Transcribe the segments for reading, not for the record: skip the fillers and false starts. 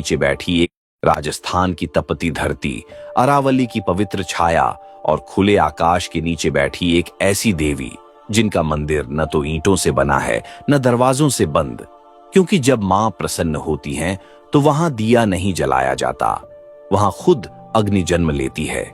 नीचे बैठी एक राजस्थान की तपती धरती, अरावली की पवित्र छाया और खुले आकाश के नीचे बैठी एक ऐसी देवी जिनका मंदिर न तो ईंटों से बना है न दरवाजों से बंद, क्योंकि जब मां प्रसन्न होती हैं तो वहां दिया नहीं जलाया जाता, वहां खुद अग्नि जन्म लेती है।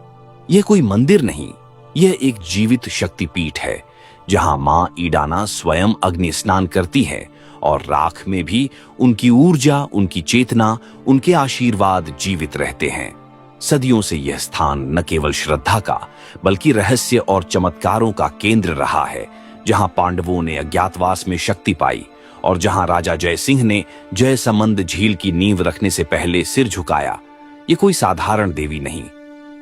यह कोई मंदिर नहीं, यह एक जीवित शक्तिपीठ है जहां मां ईडाना स्वयं अग्नि स्नान करती है और राख में भी उनकी ऊर्जा, उनकी चेतना, उनके आशीर्वाद जीवित रहते हैं। सदियों से यह स्थान न केवल श्रद्धा का बल्कि रहस्य और चमत्कारों का केंद्र रहा है, जहां पांडवों ने अज्ञातवास में शक्ति पाई और जहां राजा जयसिंह ने जयसमंद झील की नींव रखने से पहले सिर झुकाया। ये कोई साधारण देवी नहीं,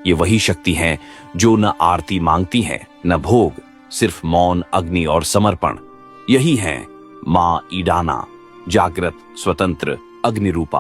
ये वही शक्ति हैं जो न आरती मांगती हैं न भोग, सिर्फ मौन, अग्नि और समर्पण। यही हैं मां ईडाना, जागृत, स्वतंत्र, अग्निरूपा।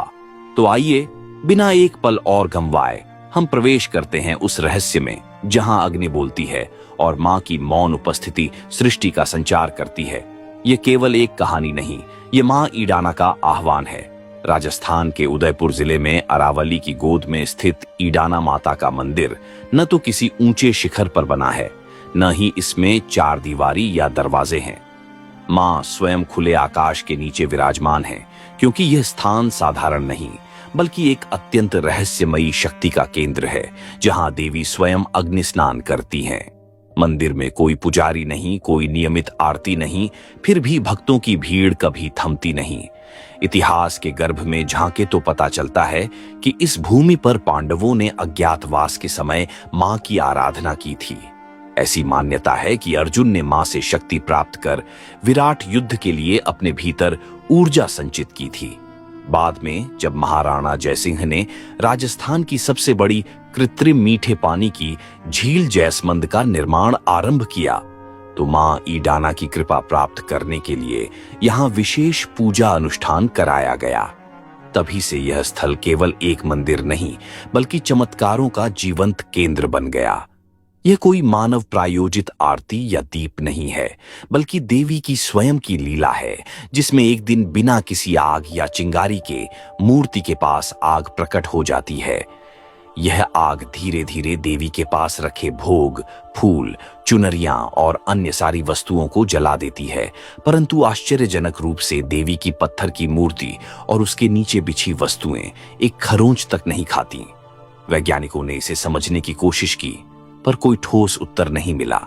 तो आइए बिना एक पल और गंवाए हम प्रवेश करते हैं उस रहस्य में जहां अग्नि बोलती है और मां की मौन उपस्थिति सृष्टि का संचार करती है। ये केवल एक कहानी नहीं, ये मां ईडाना का आह्वान है। राजस्थान के उदयपुर जिले में अरावली की गोद में स्थित ईडाना माता का मंदिर न तो किसी ऊंचे शिखर पर बना है, न ही इसमें चार दीवारी या दरवाजे हैं। मां स्वयं खुले आकाश के नीचे विराजमान है, क्योंकि यह स्थान साधारण नहीं बल्कि एक अत्यंत रहस्यमयी शक्ति का केंद्र है, जहां देवी स्वयं अग्नि स्नान करती हैं। मंदिर में कोई पुजारी नहीं, कोई नियमित आरती नहीं, फिर भी भक्तों की भीड़ कभी थमती नहीं। इतिहास के गर्भ में झांके तो पता चलता है कि इस भूमि पर पांडवों ने अज्ञातवास के समय मां की आराधना की थी। ऐसी मान्यता है कि अर्जुन ने मां से शक्ति प्राप्त कर विराट युद्ध के लिए अपने भीतर ऊर्जा संचित की थी। बाद में जब महाराणा जयसिंह ने राजस्थान की सबसे बड़ी कृत्रिम मीठे पानी की झील जयसमंद का निर्माण आरंभ किया, तो मां ईडाना की कृपा प्राप्त करने के लिए यहां विशेष पूजा अनुष्ठान कराया गया। तभी से यह स्थल केवल एक मंदिर नहीं बल्कि चमत्कारों का जीवंत केंद्र बन गया। यह कोई मानव प्रायोजित आरती या दीप नहीं है, बल्कि देवी की स्वयं की लीला है, जिसमें एक दिन बिना किसी आग या चिंगारी के मूर्ति के पास आग प्रकट हो जाती है। यह आग धीरे धीरे देवी के पास रखे भोग, फूल, चुनरियां और अन्य सारी वस्तुओं को जला देती है, परंतु आश्चर्यजनक रूप से देवी की पत्थर की मूर्ति और उसके नीचे बिछी वस्तुएं एक खरोंच तक नहीं खाती। वैज्ञानिकों ने इसे समझने की कोशिश की, पर कोई ठोस उत्तर नहीं मिला।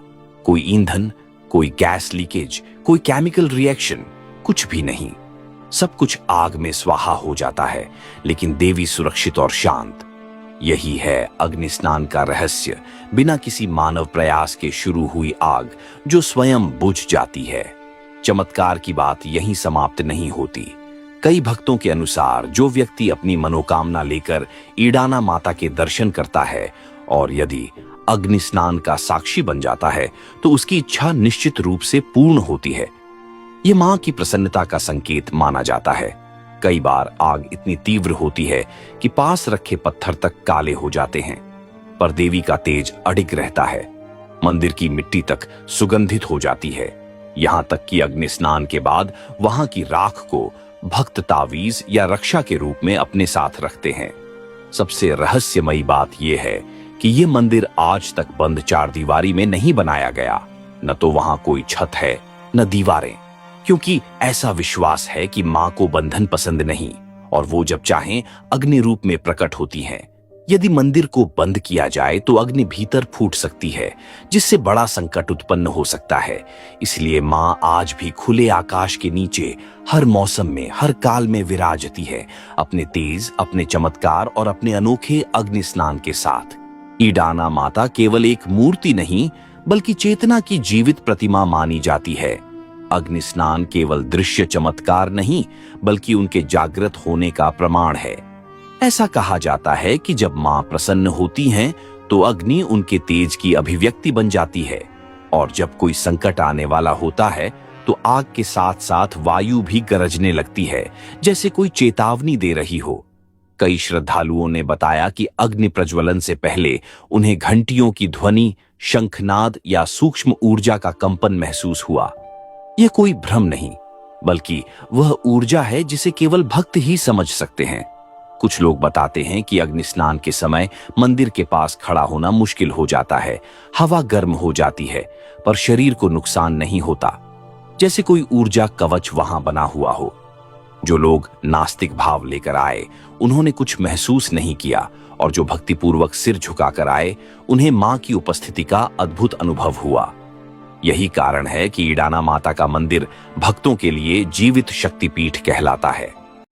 कोई ईंधन, कोई गैस लीकेज, कोई केमिकल रिएक्शन, कुछ भी नहीं। सब कुछ आग में स्वाहा हो जाता है, लेकिन देवी सुरक्षित और शांत। यही है अग्नि स्नान का रहस्य, बिना किसी मानव प्रयास के शुरू हुई आग जो स्वयं बुझ जाती है। चमत्कार की बात यहीं समाप्त नहीं होती। कई भक्तों के अनुसार जो व्यक्ति अपनी मनोकामना लेकर ईडाना माता के दर्शन करता है और यदि अग्नि स्नान का साक्षी बन जाता है, तो उसकी इच्छा निश्चित रूप से पूर्ण होती है। यह मां की प्रसन्नता का संकेत माना जाता है। कई बार आग इतनी तीव्र होती है कि पास रखे पत्थर तक काले हो जाते हैं, पर देवी का तेज अडिग रहता है। मंदिर की मिट्टी तक सुगंधित हो जाती है, यहां तक कि अग्नि स्नान के बाद वहां की राख को भक्त तावीज या रक्षा के रूप में अपने साथ रखते हैं। सबसे रहस्यमयी बात यह है कि यह मंदिर आज तक बंद चार दीवारी में नहीं बनाया गया। न तो वहां कोई छत है न दीवारें, क्योंकि ऐसा विश्वास है कि मां को बंधन पसंद नहीं और वो जब चाहें अग्नि रूप में प्रकट होती हैं। यदि मंदिर को बंद किया जाए तो अग्नि भीतर फूट सकती है, जिससे बड़ा संकट उत्पन्न हो सकता है। इसलिए मां आज भी खुले आकाश के नीचे हर मौसम में, हर काल में विराजती है, अपने तेज, अपने चमत्कार और अपने अनोखे अग्नि स्नान के साथ। ईडाना माता केवल एक मूर्ति नहीं बल्कि चेतना की जीवित प्रतिमा मानी जाती है। अग्नि स्नान केवल दृश्य चमत्कार नहीं बल्कि उनके जागृत होने का प्रमाण है। ऐसा कहा जाता है कि जब मां प्रसन्न होती हैं तो अग्नि उनके तेज की अभिव्यक्ति बन जाती है, और जब कोई संकट आने वाला होता है तो आग के साथ साथ वायु भी गरजने लगती है, जैसे कोई चेतावनी दे रही हो। कई श्रद्धालुओं ने बताया कि अग्नि प्रज्वलन से पहले उन्हें घंटियों की ध्वनि, शंखनाद या सूक्ष्म ऊर्जा का कंपन महसूस हुआ। यह कोई भ्रम नहीं बल्कि वह ऊर्जा है जिसे केवल भक्त ही समझ सकते हैं। कुछ लोग बताते हैं कि अग्नि स्नान के समय मंदिर के पास खड़ा होना मुश्किल हो जाता है। हवा गर्म हो जाती है, पर शरीर को नुकसान नहीं होता, जैसे कोई ऊर्जा कवच वहां बना हुआ हो। जो लोग नास्तिक भाव लेकर आए, उन्होंने कुछ महसूस नहीं किया, और जो भक्तिपूर्वक सिर झुकाकर आए, उन्हें मां की उपस्थिति का अद्भुत अनुभव हुआ। यही कारण है कि ईडाना माता का मंदिर भक्तों के लिए जीवित शक्तिपीठ कहलाता है।